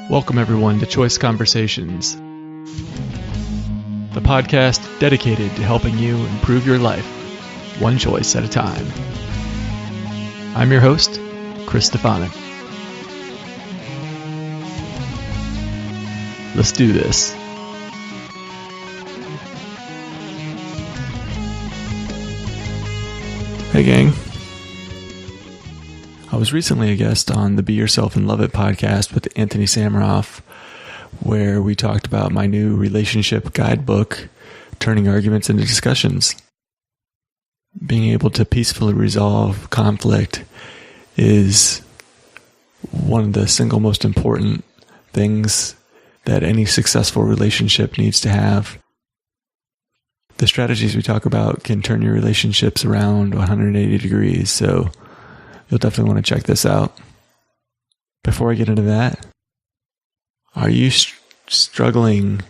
Welcome everyone to Choice Conversations, the podcast dedicated to helping you improve your life, one choice at a time. I'm your host, Chris Stefanik. Let's do this. Hey gang. I was recently a guest on the Be Yourself and Love It podcast with Antony Sammeroff, where we talked about my new relationship guidebook, Turning Arguments into Discussions. Being able to peacefully resolve conflict is one of the single most important things that any successful relationship needs to have. The strategies we talk about can turn your relationships around 180 degrees, so you'll definitely want to check this out. Before I get into that, are you struggling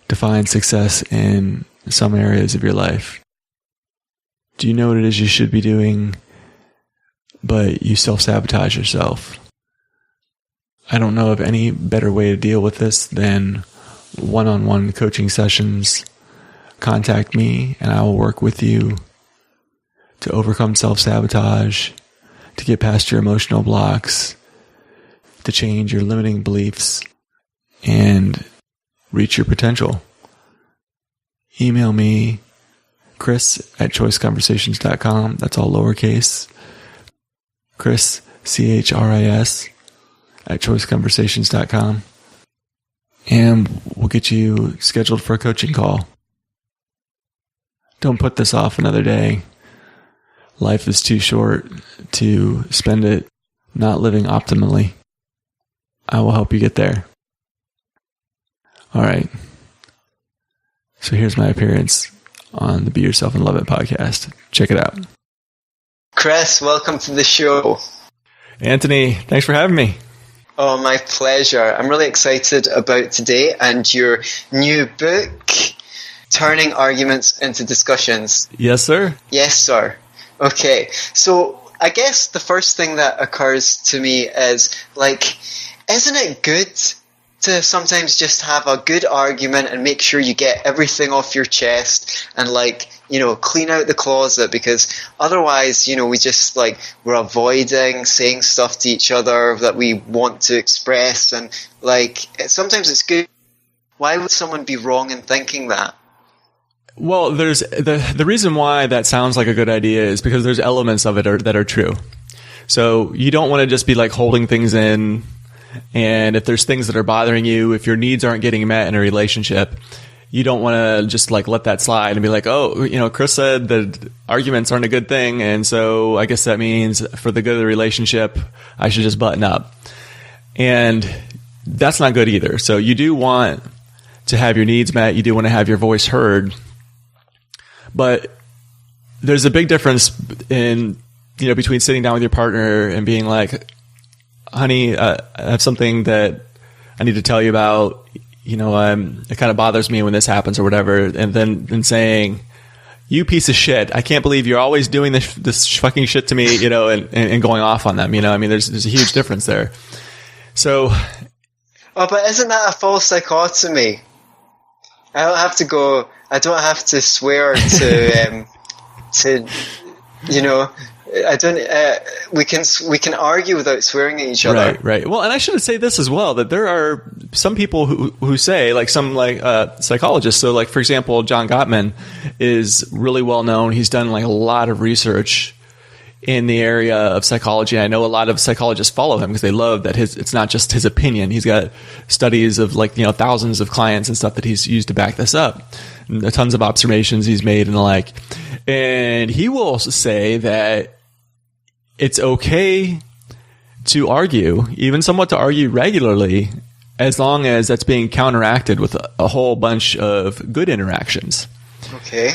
to find success in some areas of your life? Do you know what it is you should be doing, but you self-sabotage yourself? I don't know of any better way to deal with this than one-on-one coaching sessions. Contact me and I will work with you to overcome self-sabotage, to get past your emotional blocks, to change your limiting beliefs, and reach your potential. Email me, chris@choiceconversations.com. That's all lowercase. Chris, C-H-R-I-S, @choiceconversations.com. And we'll get you scheduled for a coaching call. Don't put this off another day. Life is too short to spend it not living optimally. I will help you get there. All right. So here's my appearance on the Be Yourself and Love It podcast. Check it out. Chris, welcome to the show. Antony, thanks for having me. Oh, my pleasure. I'm really excited about today and your new book, Turning Arguments into Discussions. Yes, sir. Yes, sir. Okay, so I guess the first thing that occurs to me is, isn't it good to sometimes just have a good argument and make sure you get everything off your chest and, clean out the closet? Because otherwise, we just, we're avoiding saying stuff to each other that we want to express. And, sometimes it's good. Why would someone be wrong in thinking that? Well, there's the reason why that sounds like a good idea is because there's elements of it that are true. So you don't want to just be holding things in, and if there's things that are bothering you, if your needs aren't getting met in a relationship, you don't want to just let that slide and be Chris said that arguments aren't a good thing, and so I guess that means for the good of the relationship, I should just button up. And that's not good either. So you do want to have your needs met, you do want to have your voice heard. But there's a big difference in, between sitting down with your partner and being like, honey, I have something that I need to tell you about, it kind of bothers me when this happens or whatever. And then saying, you piece of shit, I can't believe you're always doing this fucking shit to me, and going off on them, there's a huge difference there. So. Oh, but isn't that a false dichotomy? I don't have to swear to, we can argue without swearing at each other. Right. Well, and I should say this as well, that there are some people who say, psychologists. So for example, John Gottman is really well known. He's done a lot of research in the area of psychology. I know a lot of psychologists follow him because they love that it's not just his opinion. He's got studies of thousands of clients and stuff that he's used to back this up. And tons of observations he's made and the like. And he will say that it's okay to argue, even somewhat to argue regularly, as long as that's being counteracted with a whole bunch of good interactions. Okay.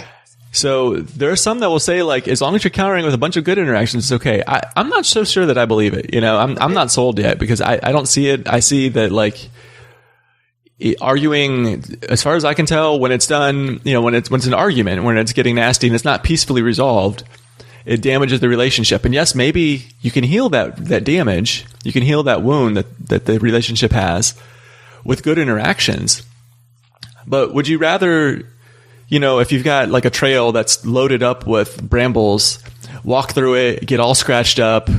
So there are some that will say, as long as you're countering with a bunch of good interactions, it's okay. I'm not so sure that I believe it. I'm not sold yet because I don't see it. I see that, arguing, as far as I can tell, when it's done, when it's an argument, when it's getting nasty and it's not peacefully resolved, it damages the relationship. And yes, maybe you can heal that damage You can heal that wound that the relationship has with good interactions. But would you rather, if you've got like a trail that's loaded up with brambles, walk through it, get all scratched up,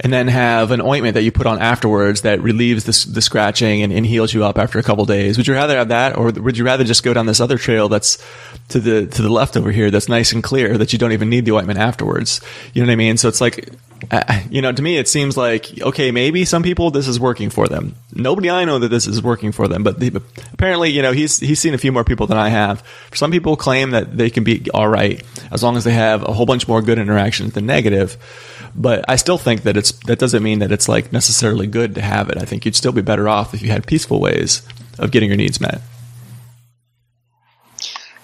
and then have an ointment that you put on afterwards that relieves the scratching and heals you up after a couple days? Would you rather have that, or would you rather just go down this other trail that's to the left over here that's nice and clear, that you don't even need the ointment afterwards? You know what I mean? So it's like, to me, it seems like, okay, maybe some people this is working for them. Nobody I know that this is working for them, but apparently, he's seen a few more people than I have. Some people claim that they can be all right as long as they have a whole bunch more good interactions than negative. But I still think that that doesn't mean that it's like necessarily good to have it. I think you'd still be better off if you had peaceful ways of getting your needs met.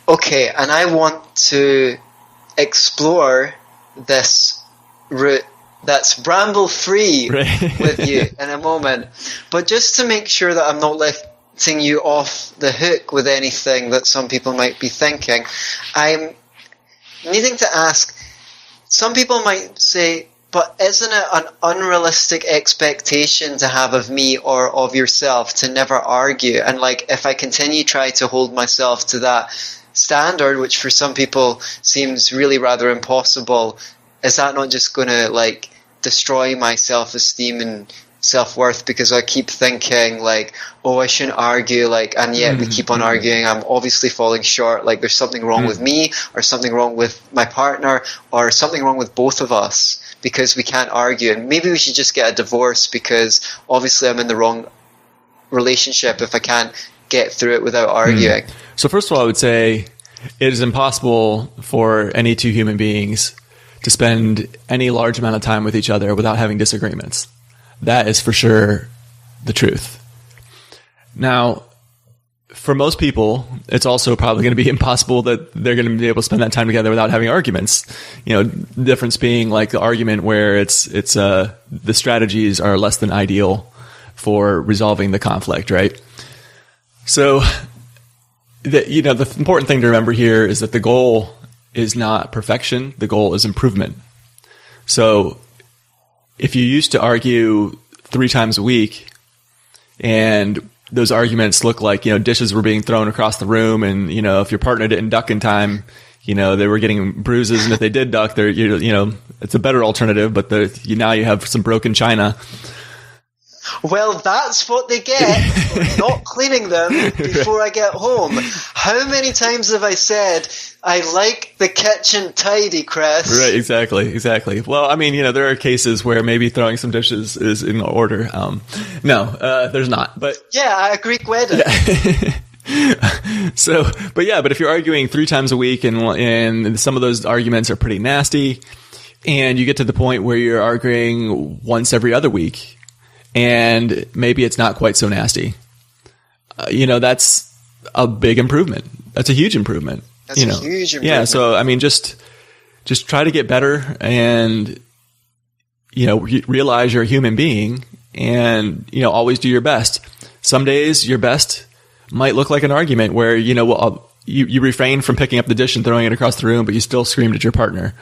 Okay, and I want to explore this route that's bramble-free with you in a moment. But just to make sure that I'm not letting you off the hook with anything that some people might be thinking, I'm needing to ask, some people might say, but isn't it an unrealistic expectation to have of me or of yourself to never argue? And like, if I continue try to hold myself to that standard, which for some people seems really rather impossible, is that not just going to like destroy my self-esteem and self-worth because I keep thinking like, oh, I shouldn't argue, like, and yet we keep on arguing. I'm obviously falling short. Like, there's something wrong with me, or something wrong with my partner, or something wrong with both of us because we can't argue. And maybe we should just get a divorce because obviously I'm in the wrong relationship if I can't get through it without arguing. So first of all, I would say it is impossible for any two human beings to spend any large amount of time with each other without having disagreements. That is for sure the truth. Now, for most people, it's also probably going to be impossible that they're going to be able to spend that time together without having arguments. The difference being like the argument where it's the strategies are less than ideal for resolving the conflict, right? So, the important thing to remember here is that the goal is not perfection. The goal is improvement. So if you used to argue 3 times a week and those arguments look like, dishes were being thrown across the room and, if your partner didn't duck in time, they were getting bruises. And if they did duck, it's a better alternative, but now you have some broken china. Well, that's what they get for not cleaning them before I get home. How many times have I said, I like the kitchen tidy, Chris? Right, exactly. Well, I mean, there are cases where maybe throwing some dishes is in order. No, there's not. But yeah, a Greek wedding. Yeah. But if you're arguing 3 times a week and some of those arguments are pretty nasty, and you get to the point where you're arguing once every other week, and maybe it's not quite so nasty, that's a big improvement. That's a huge improvement. That's a huge improvement. Yeah. So, I mean, just try to get better and, realize you're a human being and, always do your best. Some days your best might look like an argument where, you refrain from picking up the dish and throwing it across the room, but you still screamed at your partner.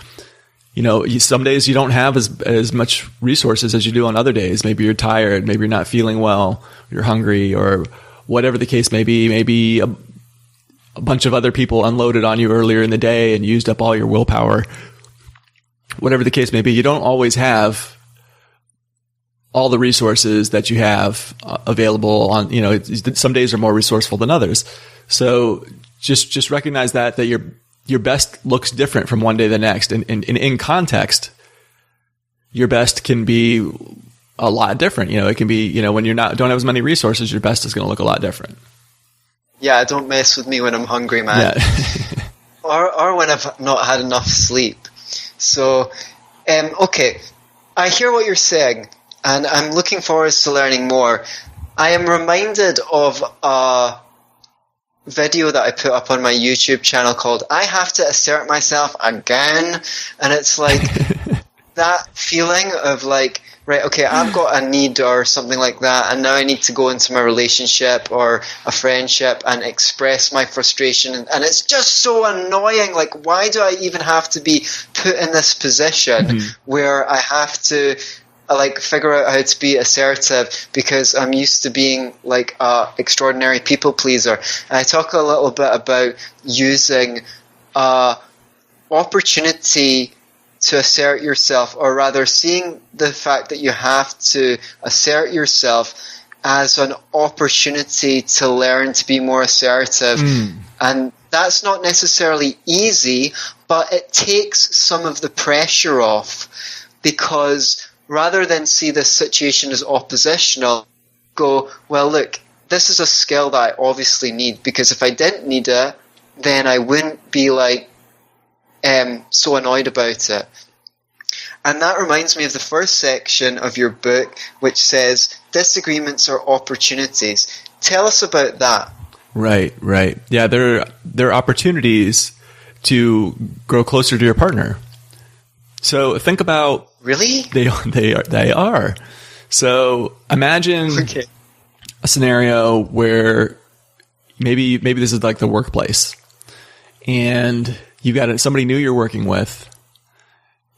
Some days you don't have as much resources as you do on other days. Maybe you're tired. Maybe you're not feeling well. You're hungry, or whatever the case may be. Maybe a bunch of other people unloaded on you earlier in the day and used up all your willpower. Whatever the case may be, you don't always have all the resources that you have available on, some days are more resourceful than others. So just recognize that your best looks different from one day to the next. And in context, your best can be a lot different. It can be, when don't have as many resources, your best is going to look a lot different. Yeah, don't mess with me when I'm hungry, man. Yeah. or when I've not had enough sleep. So, okay, I hear what you're saying, and I'm looking forward to learning more. I am reminded of a video that I put up on my YouTube channel called I Have to Assert Myself Again, and it's like that feeling of like, right, okay, I've got a need or something like that, and now I need to go into my relationship or a friendship and express my frustration, and it's just so annoying. Like, why do I even have to be put in this position where I have to like figure out how to be assertive because I'm used to being like a extraordinary people pleaser. And I talk a little bit about using opportunity to assert yourself, or rather seeing the fact that you have to assert yourself as an opportunity to learn to be more assertive. And that's not necessarily easy, but it takes some of the pressure off, because rather than see this situation as oppositional, go, well, look, this is a skill that I obviously need, because if I didn't need it, then I wouldn't be like so annoyed about it. And that reminds me of the first section of your book, which says disagreements are opportunities. Tell us about that. Right. Yeah, they're opportunities to grow closer to your partner. So think about... Really? They are. So imagine a scenario where maybe this is like the workplace, and you've got somebody new you're working with,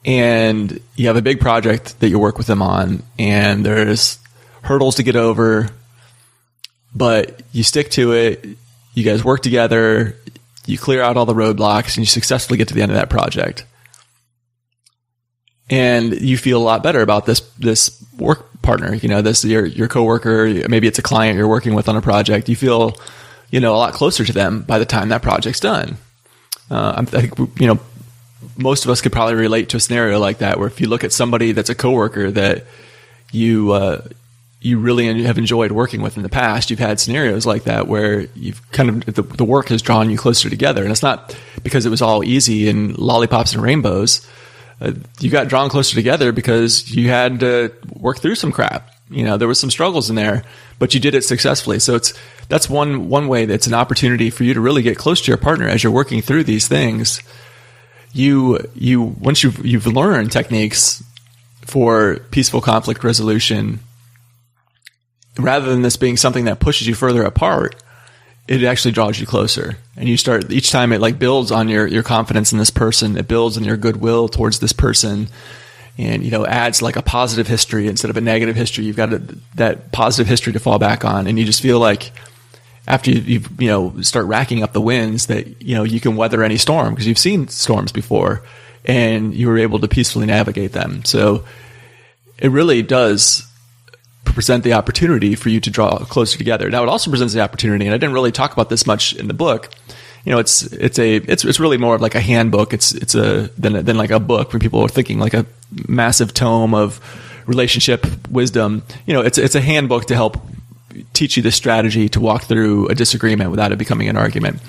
and you have a big project that you work with them on, and there's hurdles to get over, but you stick to it. You guys work together, you clear out all the roadblocks, and you successfully get to the end of that project. And you feel a lot better about this work partner, this your coworker. Maybe it's a client you're working with on a project. You feel, a lot closer to them by the time that project's done. I think most of us could probably relate to a scenario like that, where if you look at somebody that's a coworker that you really have enjoyed working with in the past, you've had scenarios like that where you've kind of the work has drawn you closer together, and it's not because it was all easy and lollipops and rainbows. You got drawn closer together because you had to work through some crap. There was some struggles in there, but you did it successfully. So that's one way that's an opportunity for you to really get close to your partner as you're working through these things. Once you've learned techniques for peaceful conflict resolution, rather than this being something that pushes you further apart, it actually draws you closer. And you start, each time it like builds on your confidence in this person, it builds on your goodwill towards this person, and, adds like a positive history instead of a negative history. You've got that positive history to fall back on. And you just feel like after you start racking up the wins that, you can weather any storm, because you've seen storms before and you were able to peacefully navigate them. So it really does present the opportunity for you to draw closer together. Now, it also presents the opportunity, and I didn't really talk about this much in the book. It's really more of like a handbook. Than like a book, when people are thinking like a massive tome of relationship wisdom. It's a handbook to help teach you the strategy to walk through a disagreement without it becoming an argument.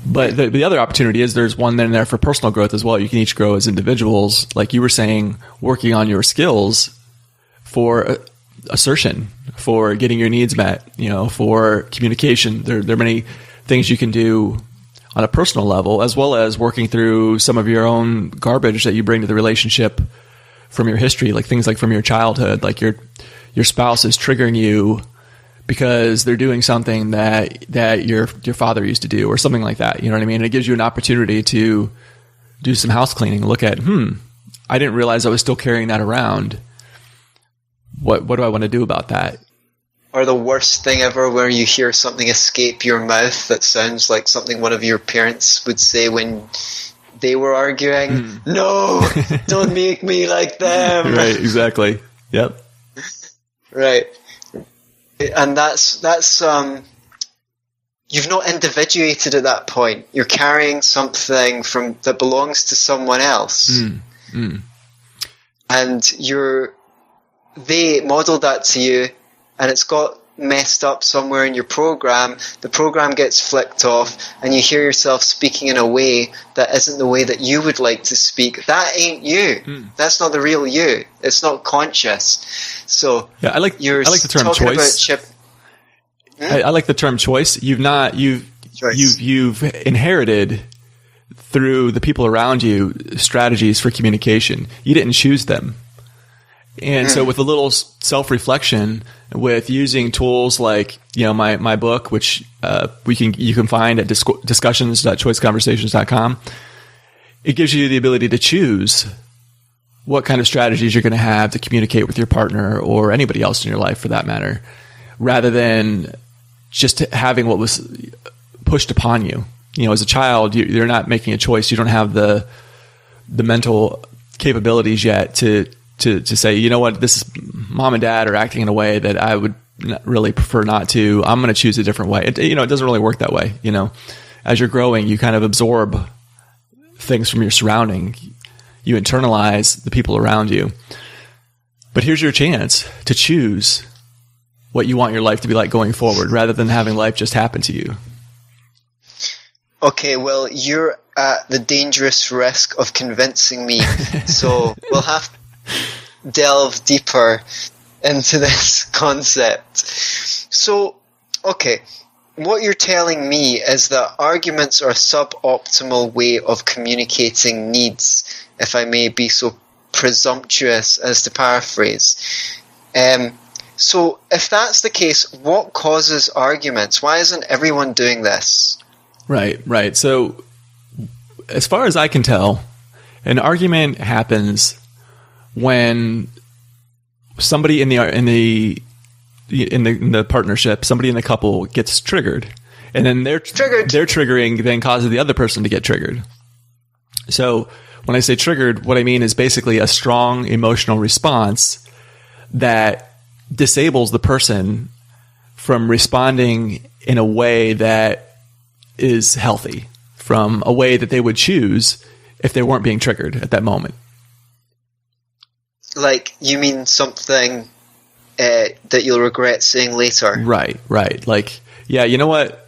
But the other opportunity is there's one in there for personal growth as well. You can each grow as individuals, like you were saying, working on your skills for assertion, for getting your needs met, for communication. There are many things you can do on a personal level, as well as working through some of your own garbage that you bring to the relationship from your history, like things like from your childhood, like your spouse is triggering you because they're doing something that your father used to do, or something like that. You know what I mean? It gives you an opportunity to do some house cleaning, look at, I didn't realize I was still carrying that around. What do I want to do about that? Or the worst thing ever, where you hear something escape your mouth that sounds like something one of your parents would say when they were arguing. No, don't make me like them. Right, exactly. Yep. Right. And that's you've not individuated at that point. You're carrying something that belongs to someone else. And they modeled that to you, and it's got messed up somewhere in your program. The program gets flicked off, and you hear yourself speaking in a way that isn't the way that you would like to speak. That ain't you. That's not the real you. It's not conscious. So yeah, I like the term choice. I like the term choice. You've inherited through the people around you strategies for communication. You didn't choose them. And so with a little self-reflection, with using tools like, my book, which you can find at discussions.choiceconversations.com, it gives you the ability to choose what kind of strategies you're going to have to communicate with your partner or anybody else in your life for that matter, rather than just having what was pushed upon you. You know, as a child, you're not making a choice. You don't have the mental capabilities yet to say, you know what, this is mom and dad are acting in a way that I would really prefer not to. I'm going to choose a different way. It doesn't really work that way. You know, as you're growing, you kind of absorb things from your surrounding. You internalize the people around you. But here's your chance to choose what you want your life to be like going forward, rather than having life just happen to you. Okay, well, you're at the dangerous risk of convincing me, so we'll have to delve deeper into this concept. So, okay, what you're telling me is that arguments are a suboptimal way of communicating needs, if I may be so presumptuous as to paraphrase. So, if that's the case, what causes arguments? Why isn't everyone doing this? Right. So, as far as I can tell, an argument happens when somebody in the partnership, somebody in the couple gets triggered, and then their triggering then causes the other person to get triggered. So, when I say triggered, what I mean is basically a strong emotional response that disables the person from responding in a way that is healthy, from a way that they would choose if they weren't being triggered at that moment. Like, you mean something that you'll regret saying later? Right. Like, yeah, you know what?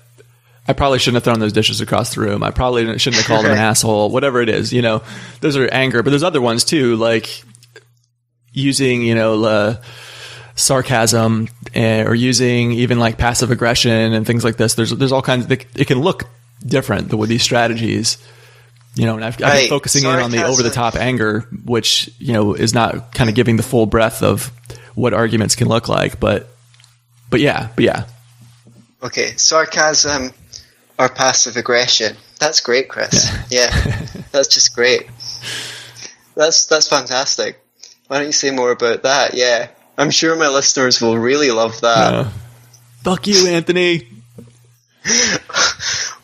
I probably shouldn't have thrown those dishes across the room. I probably shouldn't have called him an asshole, whatever it is. You know, those are anger, but there's other ones too, like using, sarcasm or using even like passive aggression and things like this. There's all kinds of, it can look different with these strategies, and I've been focusing in on the over the top anger, which, is not kind of giving the full breadth of what arguments can look like. But yeah. Okay. Sarcasm or passive aggression. That's great, Chris. Yeah. That's just great. That's fantastic. Why don't you say more about that? Yeah. I'm sure my listeners will really love that. Fuck you, Anthony.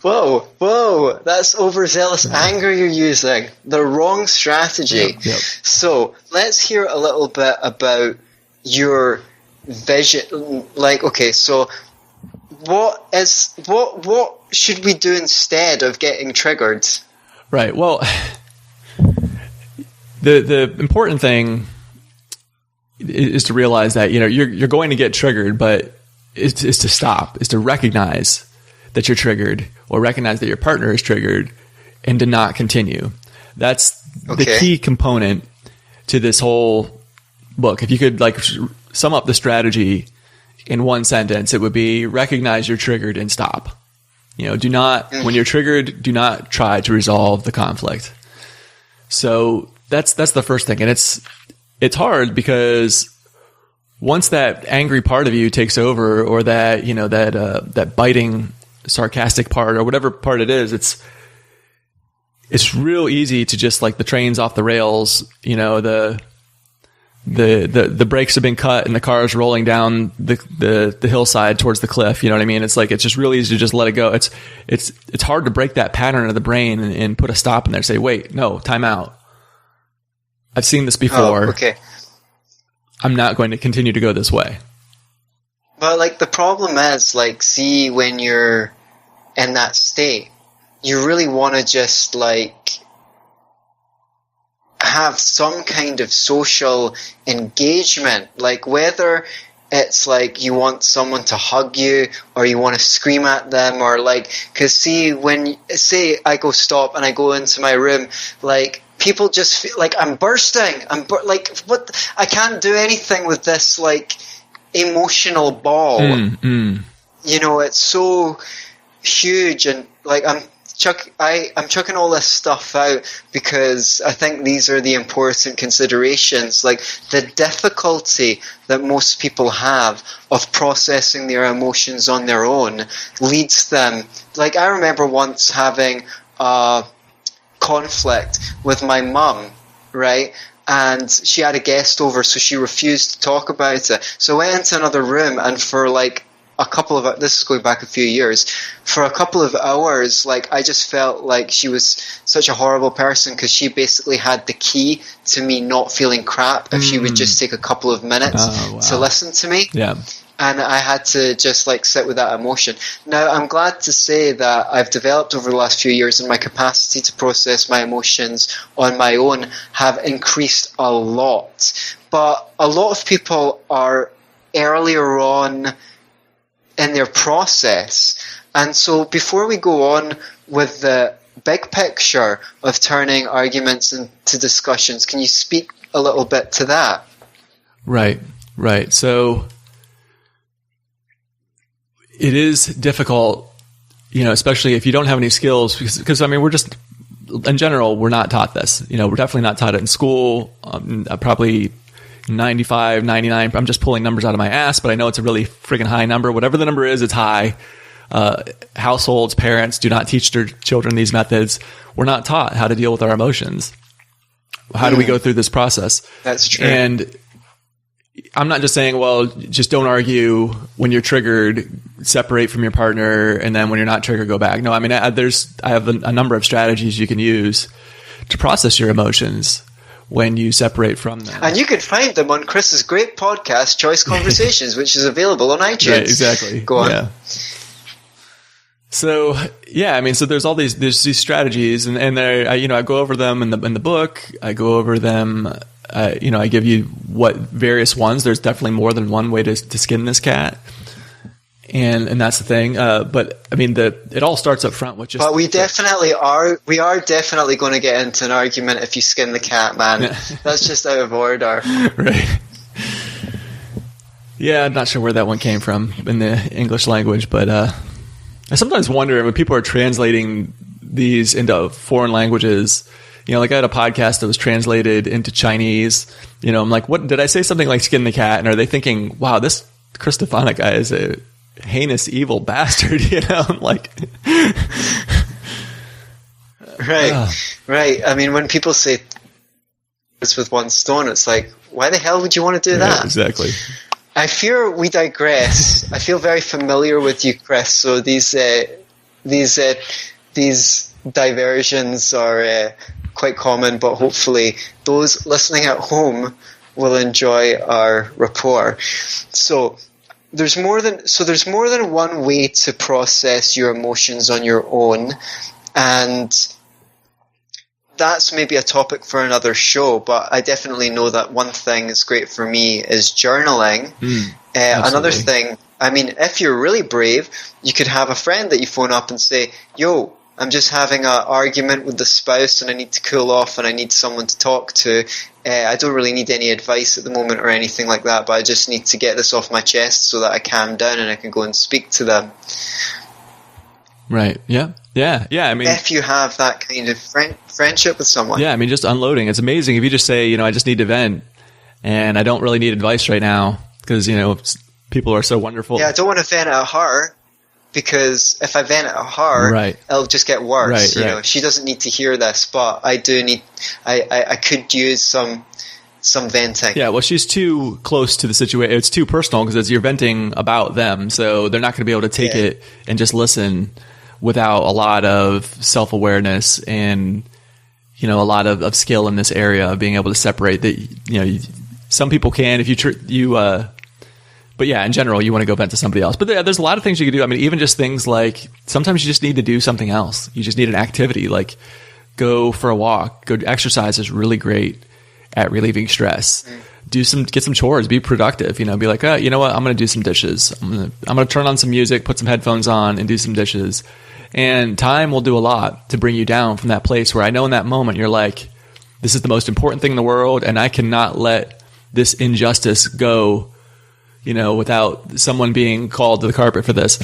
Whoa. That's overzealous anger you're using. The wrong strategy. Yep. So, let's hear a little bit about your vision. Like, okay, so what should we do instead of getting triggered? Right. Well, the important thing is to realize that you're going to get triggered, but is to stop, is to recognize that you're triggered, or recognize that your partner is triggered, and to not continue. That's the key component to this whole book. If you could sum up the strategy in one sentence, it would be recognize you're triggered and stop. Do not, when you're triggered, do not try to resolve the conflict. So that's the first thing. And it's hard because once that angry part of you takes over, or that, that biting, sarcastic part, or whatever part it is, it's real easy to just, like, the train's off the rails, the brakes have been cut and the car is rolling down the hillside towards the cliff. You know what I mean? It's like, it's just really easy to just let it go. It's hard to break that pattern of the brain and put a stop in there and say, wait, no, time out. I've seen this before. Oh, okay. I'm not going to continue to go this way. But, the problem is, see, when you're in that state, you really want to just, have some kind of social engagement. Whether it's, you want someone to hug you, or you want to scream at them, or, because, see, say I go stop and I go into my room, people just feel like I'm bursting. What? I can't do anything with this, emotional ball. It's so huge, and I'm chucking all this stuff out because I think these are the important considerations. The difficulty that most people have of processing their emotions on their own leads them. I remember once having a conflict with my mum, right? and she had a guest over, so she refused to talk about it. So I went into another room, and for like a couple of, this is going back a few years, for a couple of hours, like, I just felt like she was such a horrible person, because she basically had the key to me not feeling crap if she would just take a couple of minutes to listen to me. Yeah. And I had to just like sit with that emotion. Now, I'm glad to say that I've developed over the last few years, and my capacity to process my emotions on my own have increased a lot. But a lot of people are earlier on in their process. And so before we go on with the big picture of turning arguments into discussions, can you speak a little bit to that? Right. So it is difficult, especially if you don't have any skills, because I mean, we're just, in general, we're not taught this. We're definitely not taught it in school. Probably 95, 99. I'm just pulling numbers out of my ass, but I know it's a really freaking high number. Whatever the number is, it's high. Households, parents do not teach their children these methods. We're not taught how to deal with our emotions. How do we go through this process? That's true. And I'm not just saying, well, just don't argue when you're triggered, separate from your partner, and then when you're not triggered, go back. No, I mean, I have a number of strategies you can use to process your emotions when you separate from them. And you can find them on Chris's great podcast, Choice Conversations, which is available on iTunes. Right, exactly. Go on. Yeah. So, yeah, I mean, so there's these strategies, and I go over them in the book. I go over them. I give you what various ones. There's definitely more than one way to skin this cat, and that's the thing. But I mean, it all starts up front with just. But we definitely are. We are definitely going to get into an argument if you skin the cat, man. That's just out of order. Right. Yeah, I'm not sure where that one came from in the English language, but I sometimes wonder when people are translating these into foreign languages. Like I had a podcast that was translated into Chinese. I'm like, what did I say something like skin the cat? And are they thinking, wow, this Chris Stefanik guy is a heinous, evil bastard? I'm like, right. I mean, when people say it's with one stone, it's like, why the hell would you want to do that? Exactly. I fear we digress. I feel very familiar with you, Chris. So these diversions are quite common, but hopefully those listening at home will enjoy our rapport. So there's more than one way to process your emotions on your own, and that's maybe a topic for another show, but I definitely know that one thing that's great for me is journaling. Another thing, I mean, if you're really brave, you could have a friend that you phone up and say, yo, I'm just having an argument with the spouse and I need to cool off and I need someone to talk to. I don't really need any advice at the moment or anything like that, but I just need to get this off my chest so that I calm down and I can go and speak to them. Right. Yeah. I mean, if you have that kind of friendship with someone. Yeah. I mean, just unloading. It's amazing if you just say, I just need to vent and I don't really need advice right now because, people are so wonderful. Yeah. I don't want to vent at her because if I vent at her, it'll just get worse. Right. She doesn't need to hear this, but I do need, I could use some venting. Yeah, well, she's too close to the situation. It's too personal because you're venting about them, so they're not going to be able to take it and just listen without a lot of self-awareness and a lot of skill in this area of being able to separate that. Some people can if but yeah, in general, you want to go vent to somebody else. But there's a lot of things you can do. I mean, even just things like sometimes you just need to do something else. You just need an activity, like go for a walk. Go exercise is really great at relieving stress. Get some chores, be productive, be like, you know what? I'm going to do some dishes. I'm going to turn on some music, put some headphones on and do some dishes. And time will do a lot to bring you down from that place where I know in that moment you're like, this is the most important thing in the world and I cannot let this injustice go, without someone being called to the carpet for this.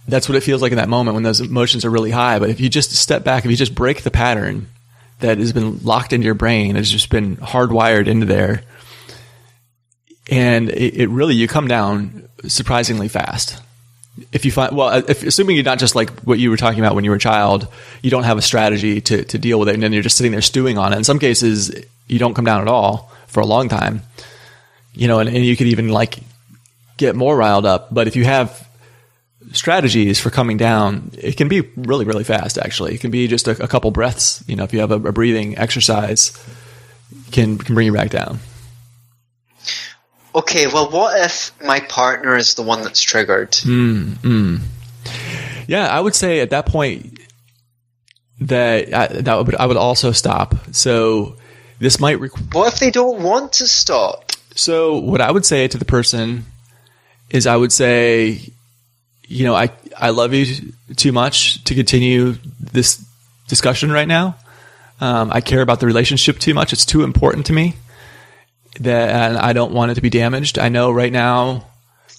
That's what it feels like in that moment when those emotions are really high. But if you just step back, if you just break the pattern that has been locked into your brain, has just been hardwired into there, and it really, you come down surprisingly fast. if you find, well, if, assuming you're not just like what you were talking about when you were a child, you don't have a strategy to deal with it, and then you're just sitting there stewing on it. In some cases, you don't come down at all for a long time, and you could even like get more riled up. But if you have strategies for coming down, it can be really, really fast. Actually, it can be just a couple breaths. If you have a breathing exercise, can bring you back down. Okay, well, what if my partner is the one that's triggered? Yeah, I would say at that point that I would also stop. So this might what if they don't want to stop? So what I would say to the person is I would say, I love you too much to continue this discussion right now. I care about the relationship too much. It's too important to me. And I don't want it to be damaged. I know right now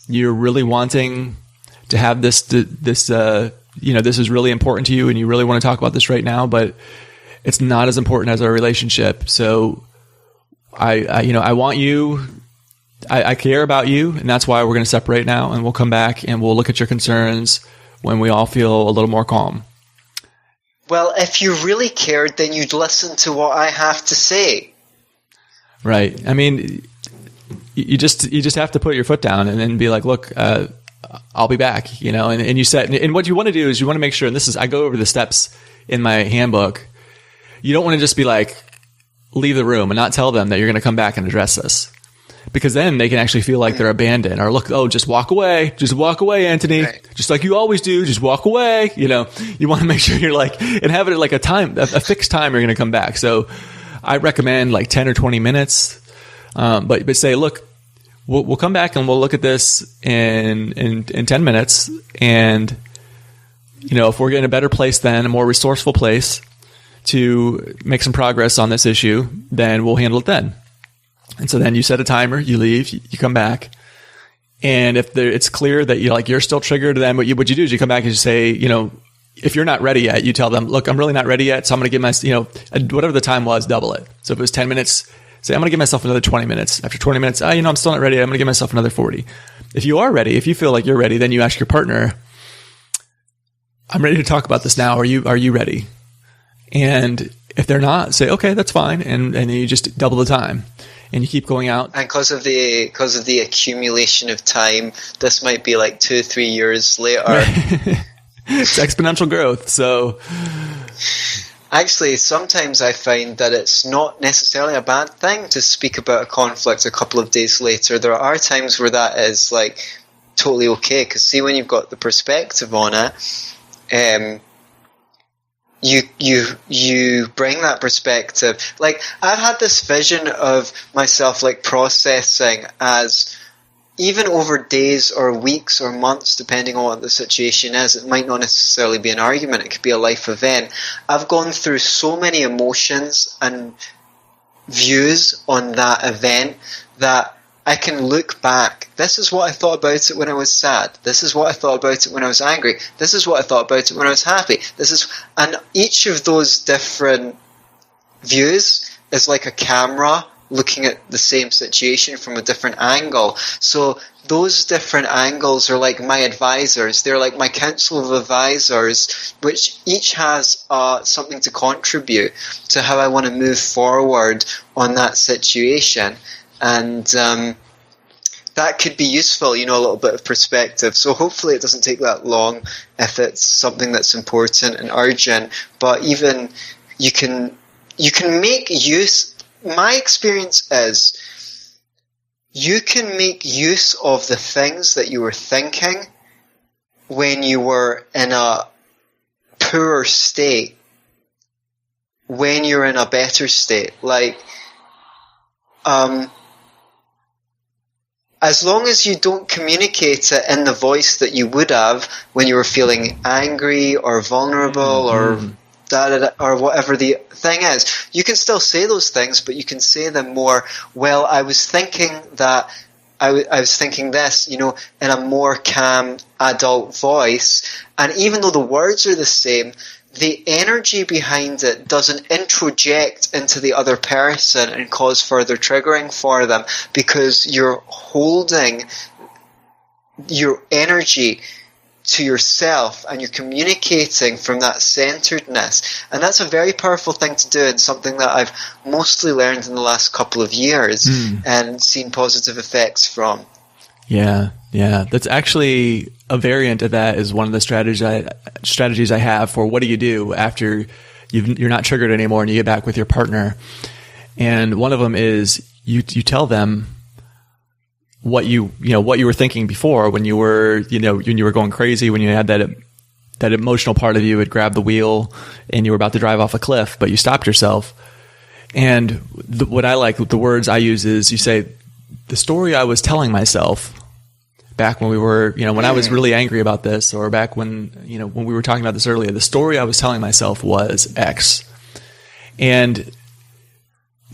you're really wanting to have this is really important to you, and you really want to talk about this right now, but it's not as important as our relationship. So I want you, I care about you, and that's why we're going to separate now, and we'll come back and we'll look at your concerns when we all feel a little more calm. Well, if you really cared, then you'd listen to what I have to say. Right. I mean, you just have to put your foot down and then be like, look, I'll be back, and you said, and what you want to do is you want to make sure, and I go over the steps in my handbook. You don't want to just be like, leave the room and not tell them that you're going to come back and address this, because then they can actually feel like they're abandoned, or look, just walk away, Antony, right. Just like you always do, just walk away. You want to make sure you're like, and have it like a fixed time you're going to come back. So I recommend like 10 or 20 minutes, but say, look, we'll come back and we'll look at this in 10 minutes. And, if we're in a better place then, a more resourceful place to make some progress on this issue, then we'll handle it then. And so then you set a timer, you leave, you come back. And if it's clear that you're still triggered, then what you do is you come back and you say, if you're not ready yet, you tell them, look, I'm really not ready yet. So I'm going to give whatever the time was, double it. So if it was 10 minutes, say, I'm going to give myself another 20 minutes. After 20 minutes, I'm still not ready. I'm going to give myself another 40. If you are ready, if you feel like you're ready, then you ask your partner, I'm ready to talk about this now. Are you ready? And if they're not, say, okay, that's fine. And then you just double the time. And you keep going out. And because of the accumulation of time, this might be like 2-3 years later. It's exponential growth. So actually, sometimes I find that it's not necessarily a bad thing to speak about a conflict a couple of days later. There are times where that is like totally okay, because see, when you've got the perspective on it, you bring that perspective. Like, I've had this vision of myself like processing as, even over days or weeks or months, depending on what the situation is, it might not necessarily be an argument, it could be a life event. I've gone through so many emotions and views on that event that I can look back. This is what I thought about it when I was sad. This is what I thought about it when I was angry. This is what I thought about it when I was happy. And each of those different views is like a camera looking at the same situation from a different angle. So those different angles are like my advisors. They're like my council of advisors, which each has something to contribute to how I want to move forward on that situation. And that could be useful, a little bit of perspective. So hopefully it doesn't take that long if it's something that's important and urgent. But even you can make use. My experience is you can make use of the things that you were thinking when you were in a poorer state, when you're in a better state. Like, as long as you don't communicate it in the voice that you would have when you were feeling angry or vulnerable or or whatever the thing is, you can still say those things, but you can say them more, well, I was thinking that, I was thinking this, in a more calm adult voice. And even though the words are the same, the energy behind it doesn't introject into the other person and cause further triggering for them, because you're holding your energy to yourself, and you're communicating from that centeredness. And that's a very powerful thing to do, and something that I've mostly learned in the last couple of years and seen positive effects from. Yeah. That's actually a variant of that is one of the strategies I have for what do you do after you're not triggered anymore and you get back with your partner. And one of them is you tell them what you were thinking before when you were going crazy, when you had that emotional part of you had grabbed the wheel and you were about to drive off a cliff, but you stopped yourself. And what I like, the words I use is you say, the story I was telling myself back when we were, when I was really angry about this, or back when we were talking about this earlier, the story I was telling myself was X. And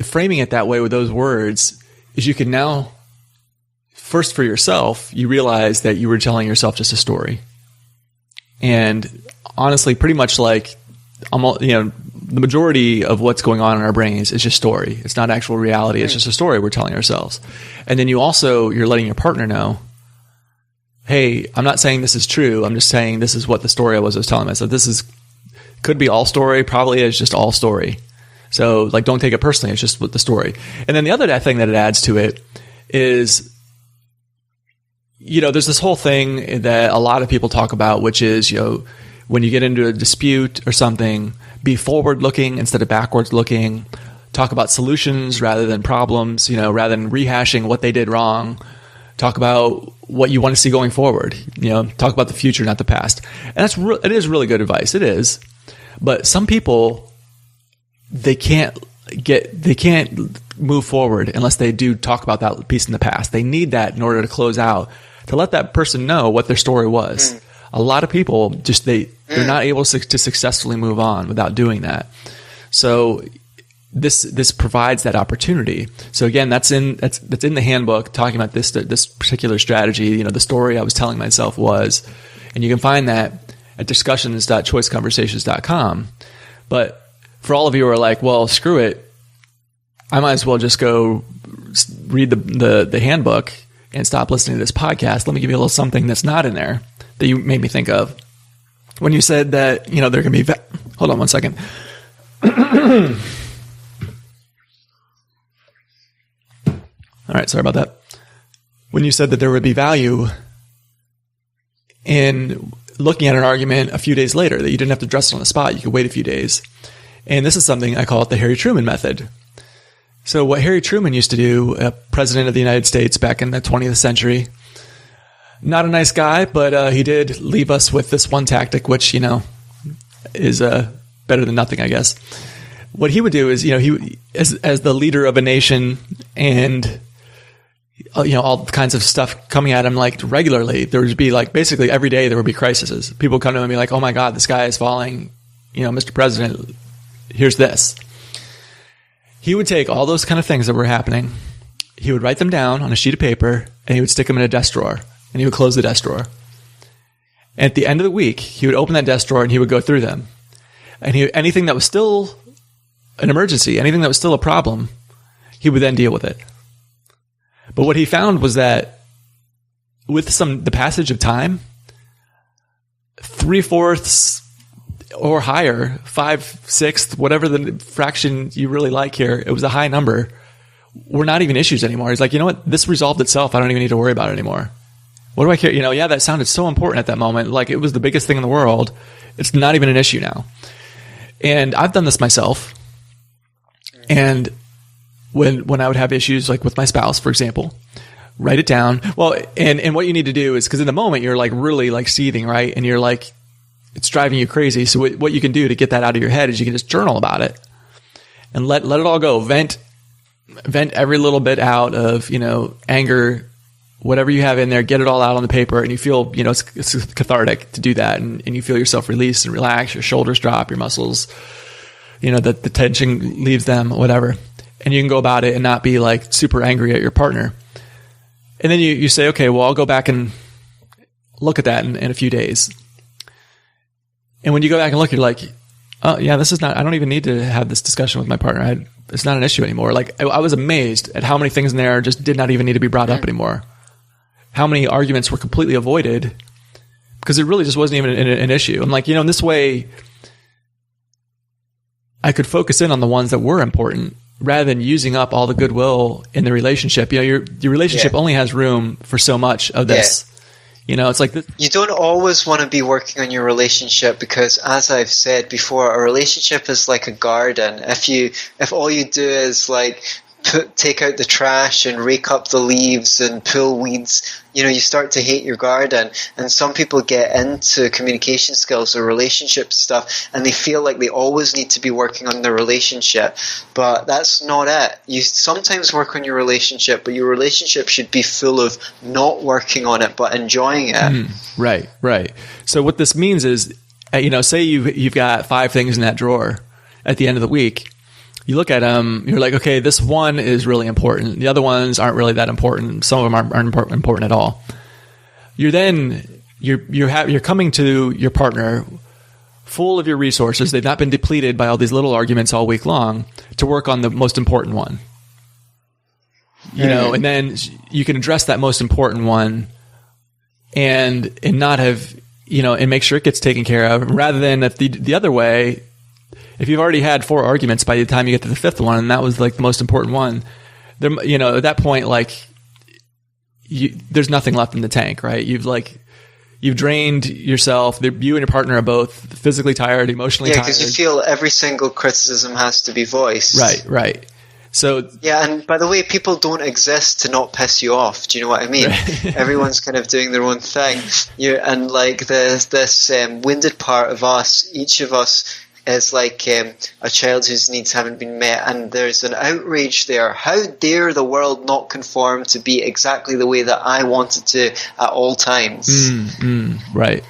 framing it that way with those words is you can now, first for yourself, you realize that you were telling yourself just a story. And honestly, pretty much like, the majority of what's going on in our brains is just story. It's not actual reality. It's just a story we're telling ourselves. And then you're letting your partner know, hey, I'm not saying this is true. I'm just saying this is what the story I was telling myself. Could be all story, probably is just all story. So like, don't take it personally. It's just the story. And then the other thing that it adds to it is, there's this whole thing that a lot of people talk about, which is, when you get into a dispute or something, be forward looking instead of backwards looking, talk about solutions rather than problems, rather than rehashing what they did wrong, talk about what you want to see going forward, talk about the future, not the past. And it is really good advice. It is. But some people, they can't move forward unless they do talk about that piece in the past. They need that in order to close out, to let that person know what their story was. A lot of people just, they're not able to successfully move on without doing that. So this provides that opportunity. So again, that's in the handbook, talking about this particular strategy, the story I was telling myself was, and you can find that at discussions.choiceconversations.com. But for all of you who are like, well, screw it, I might as well just go read the handbook and stop listening to this podcast. Let me give you a little something that's not in there that you made me think of. When you said that, there can be... Hold on one second. All right, sorry about that. When you said that there would be value in looking at an argument a few days later, that you didn't have to address it on the spot, you could wait a few days. And this is something I call it the Harry Truman method. So what Harry Truman used to do, president of the United States back in the 20th century, not a nice guy, but he did leave us with this one tactic, which, is better than nothing, I guess. What he would do is, he as the leader of a nation and, all kinds of stuff coming at him like regularly, there would be like basically every day there would be crises. People would come to him and be like, oh my God, this guy is falling, Mr. President, here's this. He would take all those kind of things that were happening. He would write them down on a sheet of paper and he would stick them in a desk drawer. And he would close the desk drawer. And at the end of the week, he would open that desk drawer and he would go through them. And anything that was still an emergency, anything that was still a problem, he would then deal with it. But what he found was that with the passage of time, 3/4 or higher, 5/6, whatever the fraction you really like here, it was a high number, were not even issues anymore. He's like, you know what? This resolved itself. I don't even need to worry about it anymore. What do I care? That sounded so important at that moment. Like it was the biggest thing in the world. It's not even an issue now. And I've done this myself. And when I would have issues like with my spouse, for example, write it down. Well, and what you need to do is, because in the moment you're like really like seething, right? And you're like, it's driving you crazy. So what you can do to get that out of your head is you can just journal about it and let it all go. Vent every little bit out of, anger, whatever you have in there, get it all out on the paper, and you feel, it's cathartic to do that. And you feel yourself release and relax, your shoulders drop, your muscles, the tension leaves them, whatever. And you can go about it and not be like super angry at your partner. And then you say, okay, well, I'll go back and look at that in a few days. And when you go back and look, you're like, oh yeah, I don't even need to have this discussion with my partner. It's not an issue anymore. Like I was amazed at how many things in there just did not even need to be brought up anymore. How many arguments were completely avoided because it really just wasn't even an issue. I'm like, in this way, I could focus in on the ones that were important rather than using up all the goodwill in the relationship. Your relationship only has room for so much of this. It's like you don't always want to be working on your relationship because, as I've said before, a relationship is like a garden. If all you do is like take out the trash and rake up the leaves and pull weeds, you start to hate your garden. And some people get into communication skills or relationship stuff and they feel like they always need to be working on their relationship, but that's not it. You sometimes work on your relationship, but your relationship should be full of not working on it but enjoying it. Right. So what this means is, say you've got 5 things in that drawer at the end of the week. You look at them, you're like, okay, this one is really important. The other ones aren't really that important. Some of them aren't important at all. You're coming to your partner full of your resources. They've not been depleted by all these little arguments all week long to work on the most important one. And then you can address that most important one and not have, and make sure it gets taken care of, rather than if the other way. If you've already had 4 arguments by the time you get to the 5th one, and that was like the most important one, there, at that point, like, there's nothing left in the tank, right? You've drained yourself. You and your partner are both physically tired, emotionally tired. Yeah, because you feel every single criticism has to be voiced. Right. So and by the way, people don't exist to not piss you off. Do you know what I mean? Everyone's kind of doing their own thing. And like this wounded part of us, each of us is like a child whose needs haven't been met, and there's an outrage there. How dare the world not conform to be exactly the way that I want it to at all times? Right.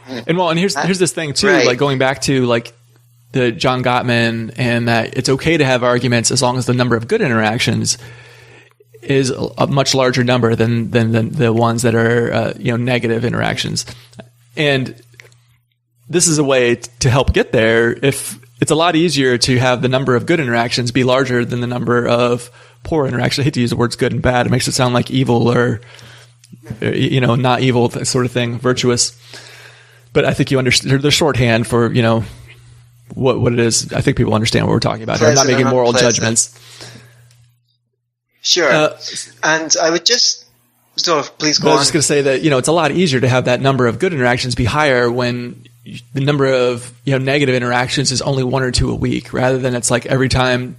And here's this thing too, like going back to like the John Gottman, and that it's okay to have arguments as long as the number of good interactions is a much larger number than the ones that are negative interactions. And this is a way to help get there. If it's a lot easier to have the number of good interactions be larger than the number of poor interactions. I hate to use the words good and bad. It makes it sound like evil or not evil sort of thing, virtuous. But I think you understand. They're shorthand for what it is. I think people understand what we're talking about here. I'm not making moral judgments. Sure. And I would just. So please go on. I was just going to say that it's a lot easier to have that number of good interactions be higher when the number of negative interactions is only 1 or 2 a week, rather than it's like every time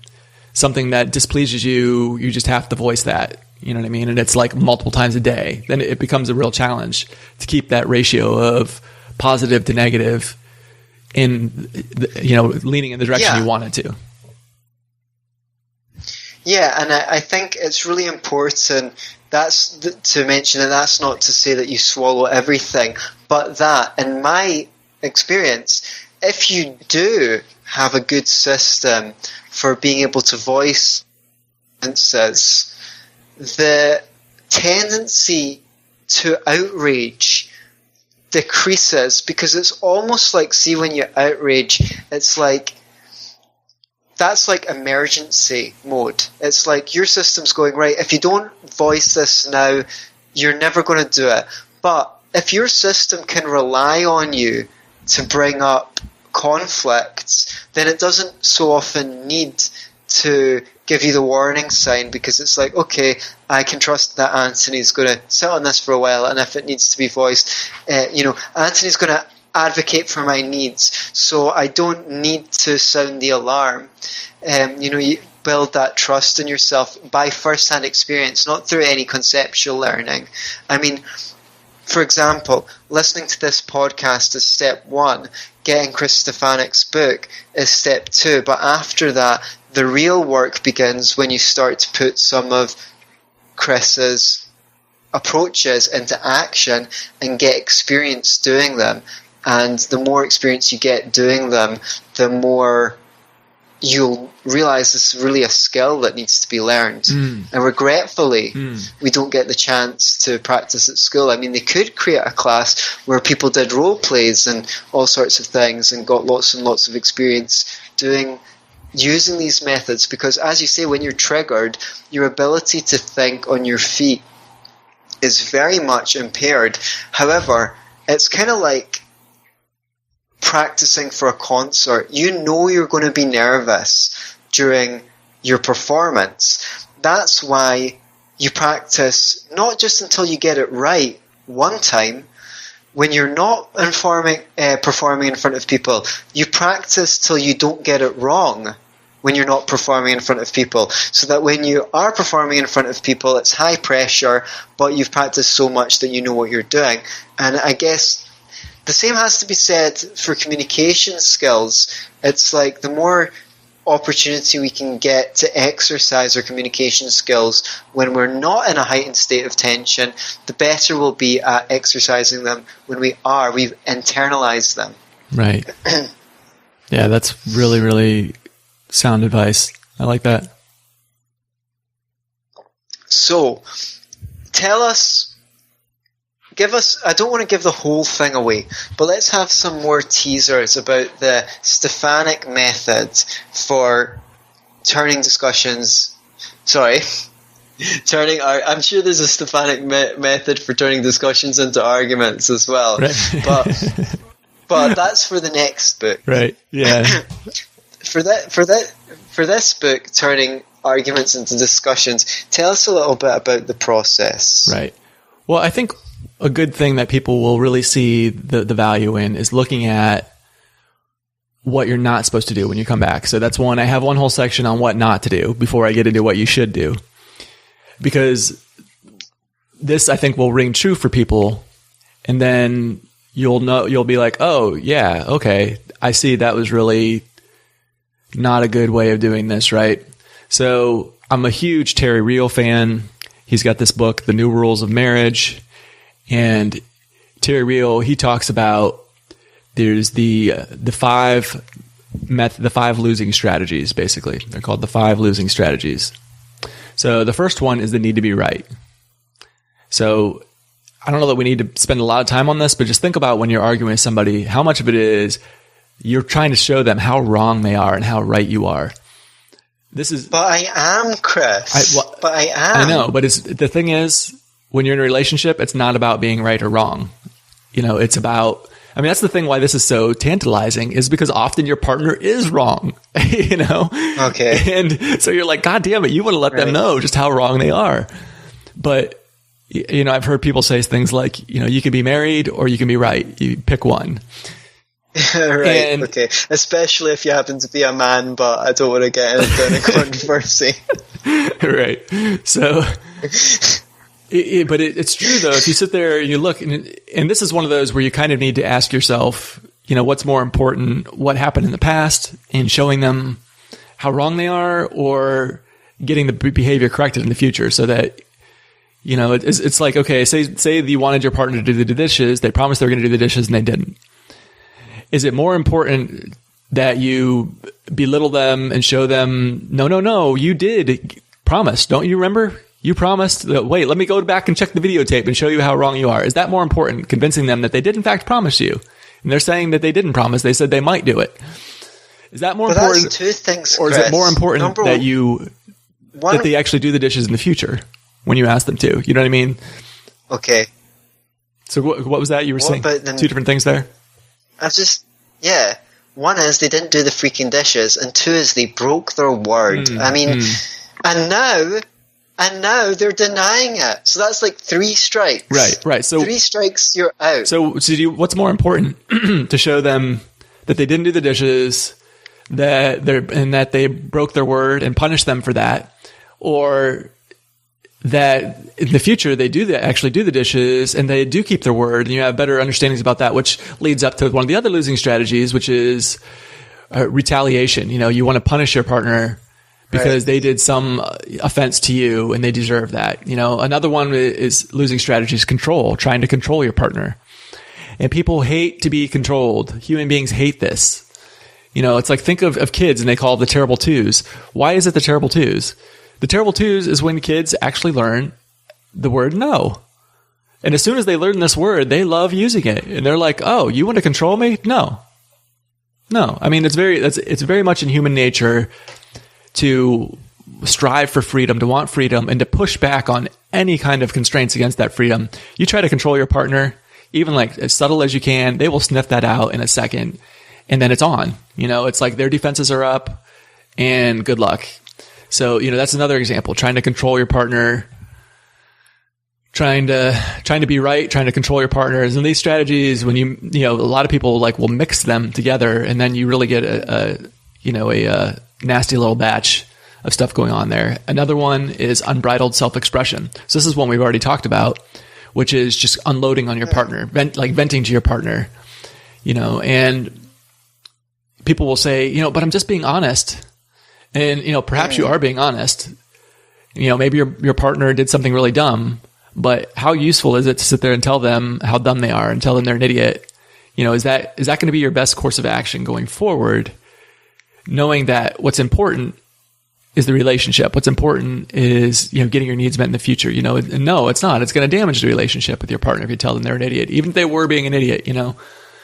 something that displeases you, you just have to voice that. You know what I mean? And it's like multiple times a day. Then it becomes a real challenge to keep that ratio of positive to negative in leaning in the direction you want it to. Yeah, and I think it's really important to mention that that's not to say that you swallow everything, but that, in my experience, if you do have a good system for being able to voice differences, the tendency to outrage decreases, because it's almost like, see, when you outrage, it's like that's like emergency mode. It's like your system's going, right, if you don't voice this now, you're never going to do it. But if your system can rely on you to bring up conflicts, then it doesn't so often need to give you the warning sign, because it's like, okay, I can trust that Antony's going to sit on this for a while, and if it needs to be voiced, Antony's going to advocate for my needs, so I don't need to sound the alarm. You build that trust in yourself by first-hand experience, not through any conceptual learning. I mean, for example, listening to this podcast is step 1, getting Chris Stefanik's book is step 2, but after that, the real work begins when you start to put some of Chris's approaches into action and get experience doing them. And the more experience you get doing them, the more you'll realize this is really a skill that needs to be learned. And regretfully, we don't get the chance to practice at school. I mean, they could create a class where people did role plays and all sorts of things and got lots and lots of experience using these methods, because as you say, when you're triggered, your ability to think on your feet is very much impaired. However, it's kind of like practicing for a concert. You know you're going to be nervous during your performance. That's why you practice not just until you get it right one time. When you're not performing in front of people, you practice till you don't get it wrong when you're not performing in front of people, so that when you are performing in front of people, it's high pressure, but you've practiced so much that you know what you're doing. And I guess the same has to be said for communication skills. It's like the more opportunity we can get to exercise our communication skills when we're not in a heightened state of tension, the better we'll be at exercising them when we've internalized them. Right. Yeah, that's really, really sound advice. I like that. So, I don't want to give the whole thing away, but let's have some more teasers about the Stefanik method for turning discussions. I'm sure there's a Stefanik method for turning discussions into arguments as well. Right. But that's for the next book. Right. Yeah. For this book, turning arguments into discussions, tell us a little bit about the process. Right. Well, I think a good thing that people will really see the value in is looking at what you're not supposed to do when you come back. So that's one. I have one whole section on what not to do before I get into what you should do, because this, I think, will ring true for people. And then you'll be like, oh yeah, okay, I see that was really not a good way of doing this, right? So I'm a huge Terry Real fan. He's got this book, The New Rules of Marriage. And Terry Real, he talks about there's the five losing strategies, basically. They're called the 5 losing strategies. So the first one is the need to be right. So I don't know that we need to spend a lot of time on this, but just think about when you're arguing with somebody, how much of it is you're trying to show them how wrong they are and how right you are. But I am, Chris. I am. I know, but the thing is, when you're in a relationship, it's not about being right or wrong. It's about, that's the thing why this is so tantalizing, is because often your partner is wrong, Okay. And so you're like, God damn it, you want to let them know just how wrong they are. But, I've heard people say things like, you can be married or you can be right. You pick one. Right. Okay. Especially if you happen to be a man, but I don't want to get into a controversy. Right. So, but it's true though. If you sit there and you look, and this is one of those where you kind of need to ask yourself, what's more important? What happened in the past and showing them how wrong they are, or getting the behavior corrected in the future, so that it's like, okay, say you wanted your partner to do the dishes. They promised they were going to do the dishes and they didn't. Is it more important that you belittle them and show them, no, you did promise. Don't you remember? You promised that, wait, let me go back and check the videotape and show you how wrong you are. Is that more important, convincing them that they did in fact promise you? And they're saying that they didn't promise. They said they might do it. Is that more important? That's two things, or is it more important that they actually do the dishes in the future when you ask them to? You know what I mean? Okay. So what was that you were saying? Two different things there? One is they didn't do the freaking dishes, and 2 is they broke their word. And now they're denying it. So that's like 3 strikes. Right. So 3 strikes, you're out. So what's more important? To show them that they didn't do the dishes, that they broke their word and punish them for that, or that in the future they actually do the dishes and they do keep their word, and you have better understandings about that, which leads up to one of the other losing strategies, which is retaliation. You want to punish your partner because they did some offense to you and they deserve that. Another one is losing strategies, control, trying to control your partner. And people hate to be controlled. Human beings hate this. It's like, think of kids, and they call it the terrible twos. Why is it the terrible twos? The terrible twos is when kids actually learn the word no. And as soon as they learn this word, they love using it. And they're like, oh, you want to control me? No. It's very much in human nature to strive for freedom, to want freedom, and to push back on any kind of constraints against that freedom. You try to control your partner, even like as subtle as you can, they will sniff that out in a second, and then it's on. It's like their defenses are up, and good luck. So, that's another example, trying to control your partner, trying to be right, trying to control your partners. And these strategies, when a lot of people will mix them together, and then you really get a nasty little batch of stuff going on there. Another one is unbridled self-expression. So this is one we've already talked about, which is just unloading on your partner, venting to your partner, and people will say, but I'm just being honest. And, perhaps you are being honest. Maybe your partner did something really dumb, but how useful is it to sit there and tell them how dumb they are and tell them they're an idiot? Is that going to be your best course of action going forward? Knowing that what's important is the relationship. What's important is, getting your needs met in the future, and no, it's not. It's going to damage the relationship with your partner if you tell them they're an idiot, even if they were being an idiot,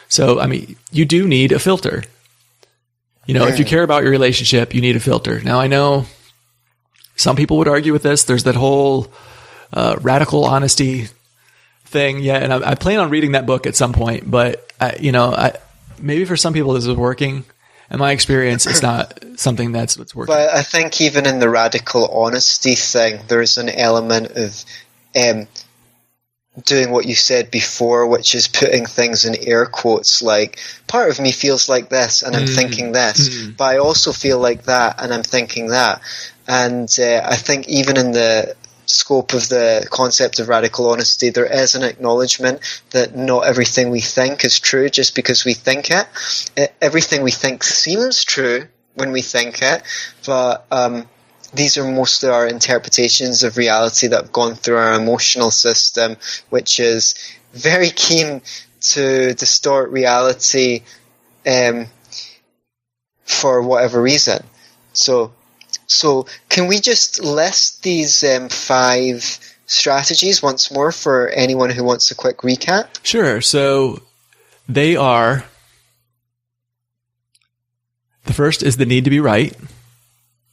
So, you do need a filter. If you care about your relationship, you need a filter. Now, I know some people would argue with this. There's that whole radical honesty thing. Yeah. And I plan on reading that book at some point, but maybe for some people this is working. In my experience, it's not something that's working. But I think even in the radical honesty thing, there's an element of doing what you said before, which is putting things in air quotes, like part of me feels like this and I'm thinking this, but I also feel like that and I'm thinking that. And I think even in the scope of the concept of radical honesty, there is an acknowledgement that not everything we think is true just because we think it. Everything we think seems true when we think it, but these are mostly our interpretations of reality that have gone through our emotional system, which is very keen to distort reality for whatever reason. So can we just list these 5 strategies once more for anyone who wants a quick recap? Sure. So they are, the first is the need to be right.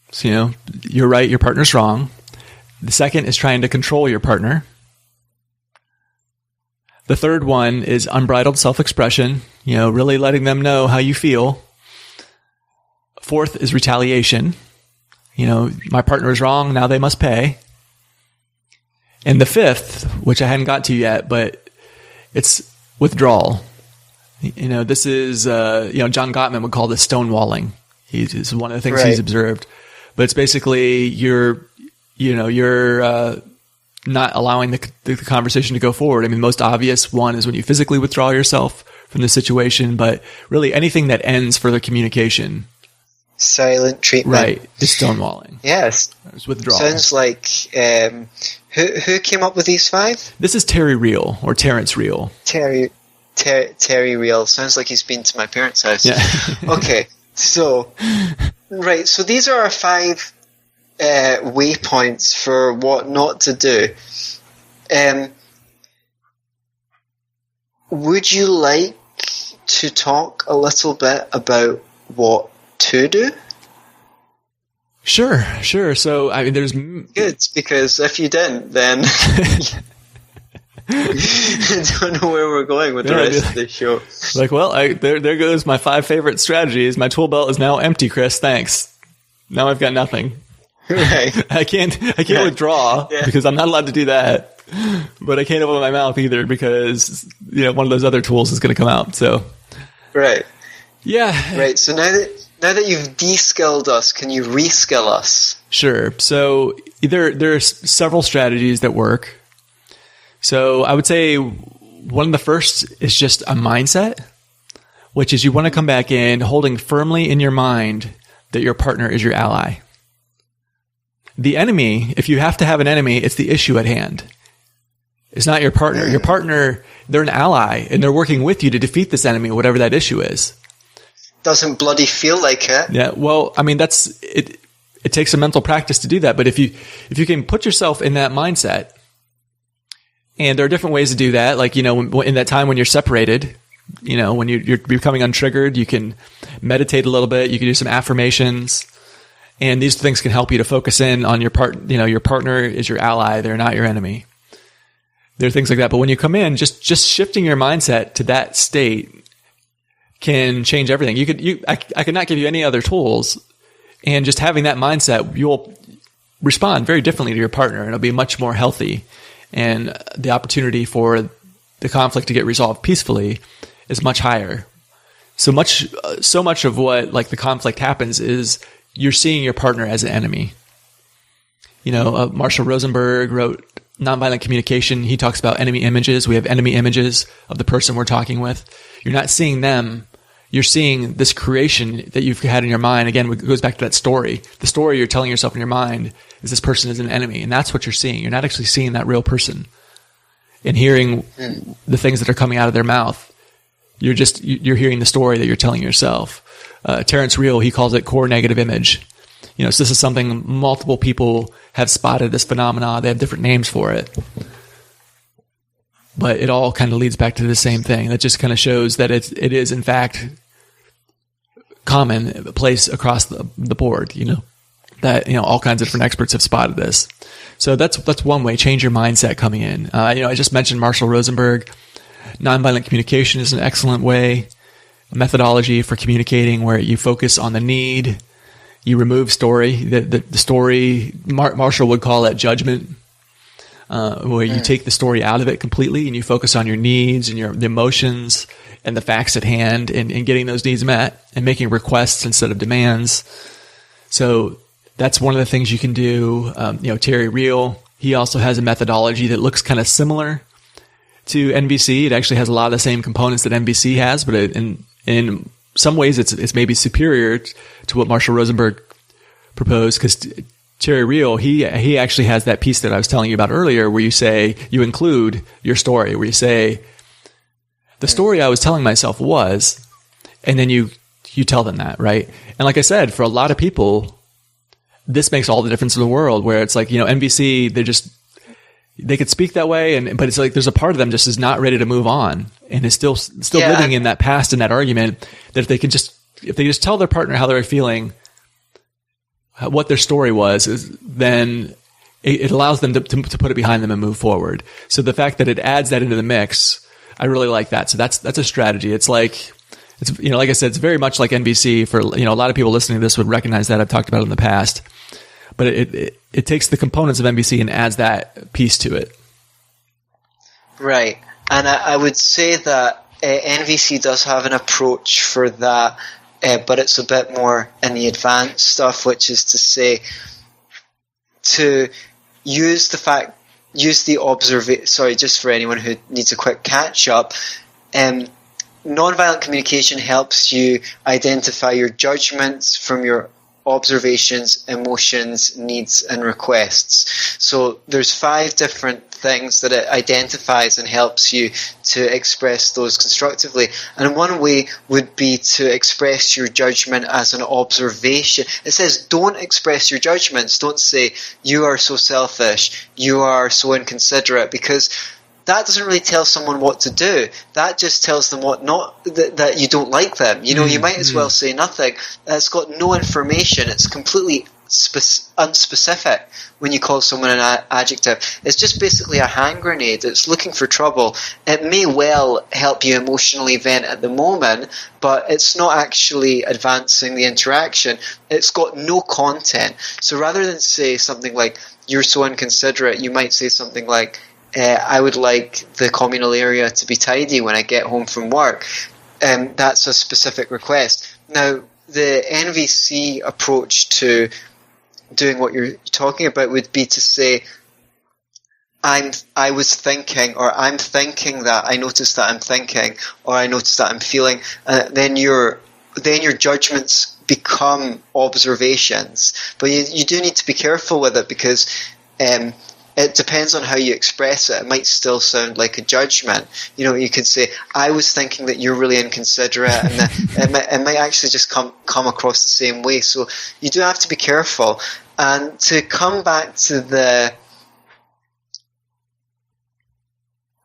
So, you're right, your partner's wrong. The second is trying to control your partner. The third one is unbridled self-expression, really letting them know how you feel. Fourth is retaliation. My partner is wrong, now they must pay. And the fifth, which I hadn't got to yet, but it's withdrawal. This is, John Gottman would call this stonewalling. It's one of the things he's observed. But it's basically you're not allowing the conversation to go forward. The most obvious one is when you physically withdraw yourself from the situation, but really anything that ends further communication. Silent treatment. Right. Is stonewalling. Yes. It's withdrawal. Sounds like, who came up with these 5? This is Terry Real, or Terrence Real. Terry Real. Sounds like he's been to my parents' house. Yeah. Okay. So, right, so these are our 5 waypoints for what not to do. Would you like to talk a little bit about what to do? Sure. So, there's... Good, because if you didn't, then... I don't know where we're going with the rest of the show. There goes my 5 favorite strategies. My tool belt is now empty, Chris. Thanks. Now I've got nothing. Right. I can't withdraw because I'm not allowed to do that. But I can't open my mouth either because one of those other tools is going to come out. So. Right. Yeah. Right. So now that you've de-skilled us, can you re-skill us? Sure. So there are several strategies that work. So I would say one of the first is just a mindset, which is you want to come back in holding firmly in your mind that your partner is your ally. The enemy, if you have to have an enemy, it's the issue at hand. It's not your partner. Your partner, they're an ally, and they're working with you to defeat this enemy, whatever that issue is. Doesn't bloody feel like it. Yeah, well, that's it. It takes some mental practice to do that, but if you can put yourself in that mindset. And there are different ways to do that. Like, in that time when you're separated, when you're becoming untriggered, you can meditate a little bit. You can do some affirmations. And these things can help you to focus in on your your partner is your ally. They're not your enemy. There are things like that. But when you come in, just shifting your mindset to that state can change everything. I could not give you any other tools, and just having that mindset, you'll respond very differently to your partner, and it'll be much more healthy. And the opportunity for the conflict to get resolved peacefully is much higher. So much of what like the conflict happens is you're seeing your partner as an enemy. Marshall Rosenberg wrote Nonviolent Communication. He talks about enemy images. We have enemy images of the person we're talking with. You're not seeing them. You're seeing this creation that you've had in your mind. Again, it goes back to that story. The story you're telling yourself in your mind is this person is an enemy, and that's what you're seeing. You're not actually seeing that real person and hearing the things that are coming out of their mouth. You're hearing the story that you're telling yourself. Terrence Real, he calls it core negative image. So this is something multiple people have spotted, this phenomena. They have different names for it. But it all kind of leads back to the same thing. That just kind of shows that it is, in fact, common place across the board, that, all kinds of different experts have spotted this. So that's one way, change your mindset coming in. I just mentioned Marshall Rosenberg. Nonviolent communication is an excellent way, a methodology for communicating where you focus on the need. You remove story. The story, Marshall would call that judgment, where you take the story out of it completely and you focus on your needs and the emotions and the facts at hand and getting those needs met and making requests instead of demands. So that's one of the things you can do. Terry Real, he also has a methodology that looks kind of similar to NVC. It actually has a lot of the same components that NVC has, but in some ways it's maybe superior to what Marshall Rosenberg proposed, because Terry Real, he actually has that piece that I was telling you about earlier where you include your story, where you say, the story I was telling myself was, and then you tell them that, right? And like I said, for a lot of people, this makes all the difference in the world, where it's like, NVC, they could speak that way, but it's like there's a part of them just is not ready to move on and is still living in that past and that argument, that if they just tell their partner how they're feeling, what their story was, then it allows them to put it behind them and move forward. So the fact that it adds that into the mix, I really like that. So that's a strategy. It's like I said, it's very much like NVC. For a lot of people listening to this would recognize that. I've talked about it in the past. But it takes the components of NVC and adds that piece to it. Right. And I would say that NVC does have an approach for that, but it's a bit more in the advanced stuff, which is to say, to use the observation. Sorry, just for anyone who needs a quick catch up. Nonviolent communication helps you identify your judgments from your observations, emotions, needs, and requests. So there's 5 different things that it identifies and helps you to express those constructively. And one way would be to express your judgment as an observation. It says don't express your judgments. Don't say you are so selfish, you are so inconsiderate, because that doesn't really tell someone what to do. That just tells them that you don't like them. You might as well say nothing. It's got no information. It's completely unspecific when you call someone an adjective. It's just basically a hand grenade. It's looking for trouble. It may well help you emotionally vent at the moment, but it's not actually advancing the interaction. It's got no content. So rather than say something like, you're so inconsiderate, you might say something like, I would like the communal area to be tidy when I get home from work. That's a specific request. Now, the NVC approach to doing what you're talking about would be to say, I was thinking, or I'm thinking that, I noticed that I'm thinking, or I noticed that I'm feeling. Then your judgments become observations. But you do need to be careful with it, because it depends on how you express it. It might still sound like a judgment. You could say, I was thinking that you're really inconsiderate, and it might actually just come across the same way. So you do have to be careful. And to come back to the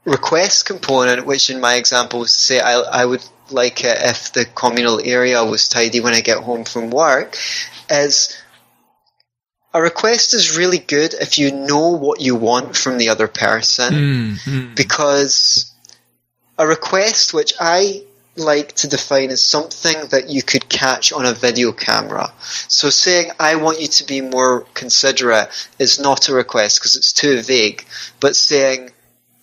request component, which in my example was to say, I would like it if the communal area was tidy when I get home from work, is a request is really good if you know what you want from the other person, because a request, which I like to define as something that you could catch on a video camera. So saying, I want you to be more considerate is not a request because it's too vague. But saying,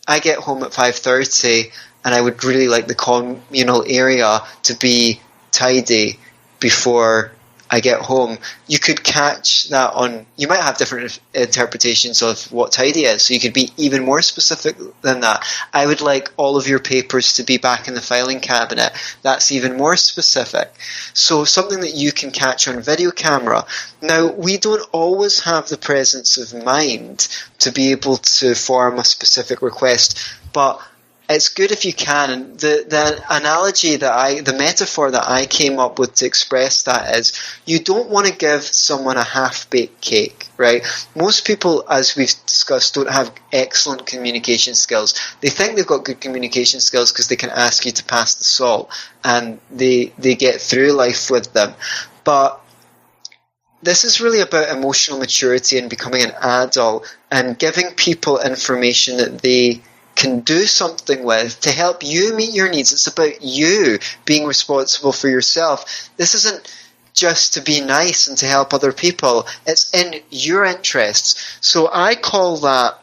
I get home at 5:30 and I would really like the communal area to be tidy before I get home, you could catch that on, you might have different interpretations of what tidy is, so you could be even more specific than that. I would like all of your papers to be back in the filing cabinet. That's even more specific. So something that you can catch on video camera. Now, we don't always have the presence of mind to be able to form a specific request, but it's good if you can. And the analogy the metaphor that I came up with to express that is, you don't want to give someone a half-baked cake, right? Most people, as we've discussed, don't have excellent communication skills. They think they've got good communication skills because they can ask you to pass the salt, and they get through life with them. But this is really about emotional maturity and becoming an adult and giving people information that they can do something with to help you meet your needs. It's about you being responsible for yourself. This isn't just to be nice and to help other people. It's in your interests. So I call that,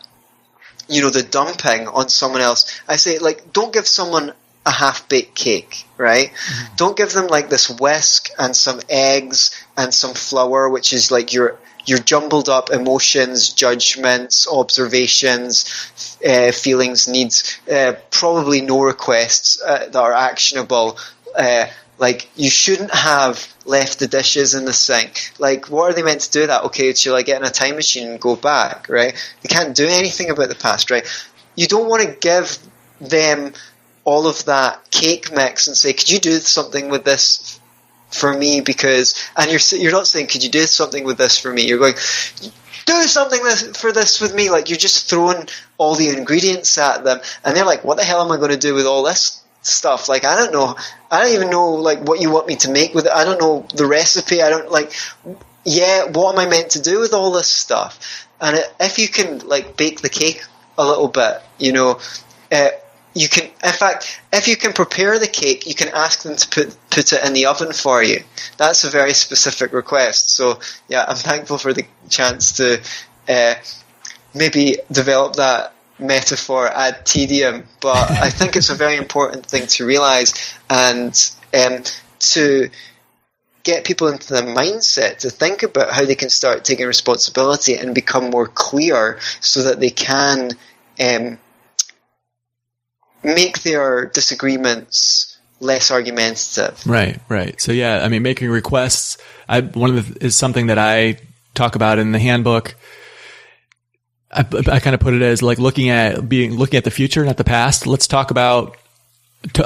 the dumping on someone else. I say, don't give someone a half-baked cake, right? Mm-hmm. Don't give them this whisk and some eggs and some flour, which is your jumbled up emotions, judgments, observations, feelings, needs, probably no requests that are actionable. You shouldn't have left the dishes in the sink. What are they meant to do that? Okay, shall I get in a time machine and go back, right? They can't do anything about the past, right? You don't want to give them all of that cake mix and say, could you do something with this for me? And you're not saying, could you do something with this for me? You're going, do something for this with me. You're just throwing all the ingredients at them, and they're like, what the hell am I going to do with all this stuff? I don't know. I don't even know what you want me to make with it. I don't know the recipe. I don't what am I meant to do with all this stuff? And if you can bake the cake a little bit, you can, in fact, if you can prepare the cake, you can ask them to put it in the oven for you. That's a very specific request. So, yeah, I'm thankful for the chance to maybe develop that metaphor ad tedium. But I think it's a very important thing to realize, and to get people into the mindset to think about how they can start taking responsibility and become more clear so that they can make their disagreements less argumentative. Right. So yeah, making requests, is something that I talk about in the handbook. I kind of put it as looking at the future, not the past. Let's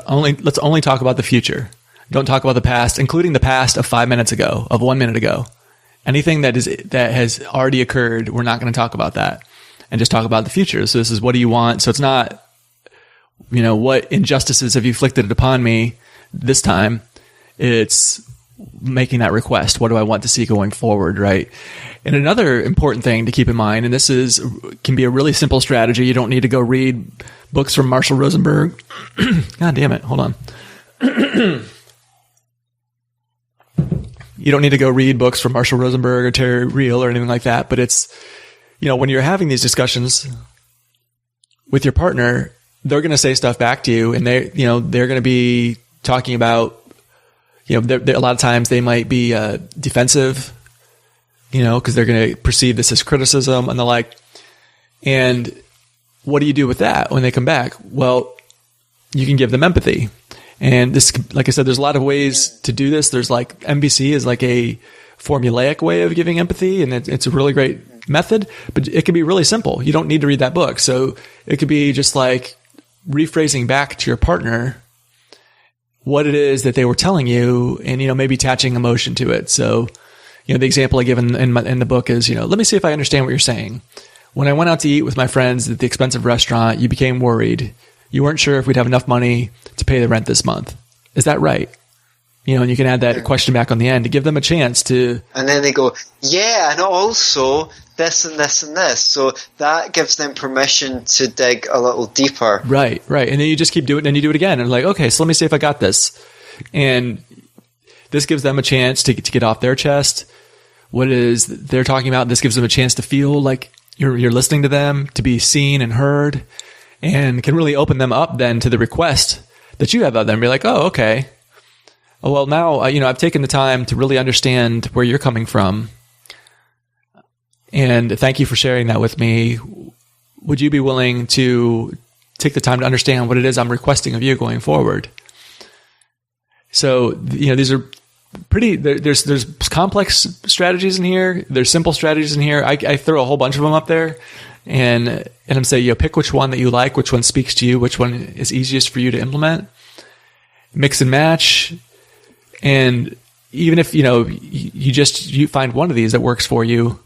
only talk about the future. Don't talk about the past, including the past of 5 minutes ago, of 1 minute ago. Anything that has already occurred, we're not going to talk about that, and just talk about the future. So this is, what do you want? So it's not, what injustices have you inflicted upon me this time? It's making that request. What do I want to see going forward, right? And another important thing to keep in mind, and this can be a really simple strategy. You don't need to go read books from Marshall Rosenberg. God damn it. Hold on. You don't need to go read books from Marshall Rosenberg or Terry Real or anything like that. But it's, when you're having these discussions with your partner, they're going to say stuff back to you, and they're going to be talking about, a lot of times they might be defensive, because they're going to perceive this as criticism and the like. And what do you do with that when they come back? Well, you can give them empathy. And this, like I said, there's a lot of ways to do this. There's MBC is a formulaic way of giving empathy, and it's a really great method, but it can be really simple. You don't need to read that book. So it could be just rephrasing back to your partner what it is that they were telling you, and maybe attaching emotion to it. So the example I give in the book is, let me see if I understand what you're saying. When I went out to eat with my friends at the expensive restaurant, you became worried. You weren't sure if we'd have enough money to pay the rent this month. Is that right? and you can add that question back on the end to give them a chance to. And then they go, yeah, and also this and this and this. So that gives them permission to dig a little deeper. Right. And then you just keep doing it, and you do it again. And like, okay, so let me see if I got this. And this gives them a chance to get off their chest what it is they're talking about. This gives them a chance to feel like you're listening to them, to be seen and heard, and can really open them up then to the request that you have of them. Be like, oh, okay. Oh, well, now, I've taken the time to really understand where you're coming from. And thank you for sharing that with me. Would you be willing to take the time to understand what it is I'm requesting of you going forward? So, these are there's complex strategies in here. There's simple strategies in here. I throw a whole bunch of them up there and I'm saying, pick which one that you like, which one speaks to you, which one is easiest for you to implement, mix and match. And even if, you find one of these that works for you,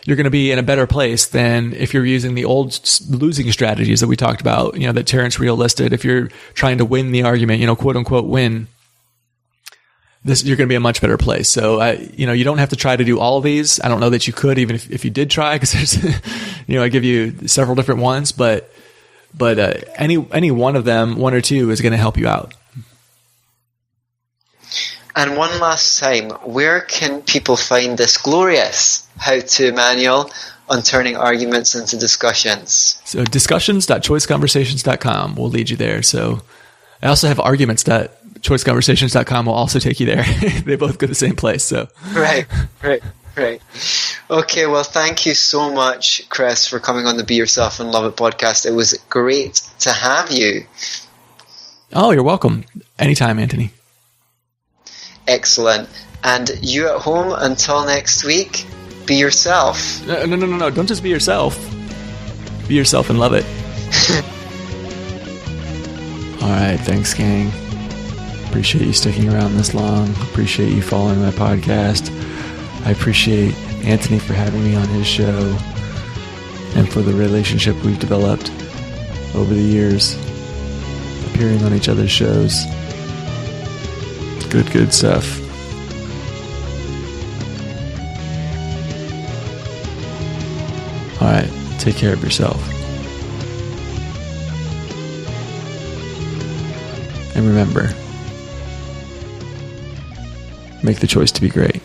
you're going to be in a better place than if you're using the old losing strategies that we talked about, that Terrence Real listed. If you're trying to win the argument, quote unquote win, you're going to be in a much better place. So, you don't have to try to do all of these. I don't know that you could, even if you did try, because there's, I give you several different ones, but any one of them, one or two, is going to help you out. And one last time, where can people find this glorious how-to manual on turning arguments into discussions? So discussions.choiceconversations.com will lead you there. So I also have arguments.choiceconversations.com will also take you there. They both go to the same place. So Right. Okay, well, thank you so much, Chris, for coming on the Be Yourself and Love It podcast. It was great to have you. Oh, you're welcome. Anytime, Anthony. Excellent. And you at home, until next week, be yourself. No. Don't just be yourself. Be yourself and love it. All right. Thanks, gang. Appreciate you sticking around this long. Appreciate you following my podcast. I appreciate Antony for having me on his show and for the relationship we've developed over the years, appearing on each other's shows. Good stuff. All right, take care of yourself. And remember, make the choice to be great.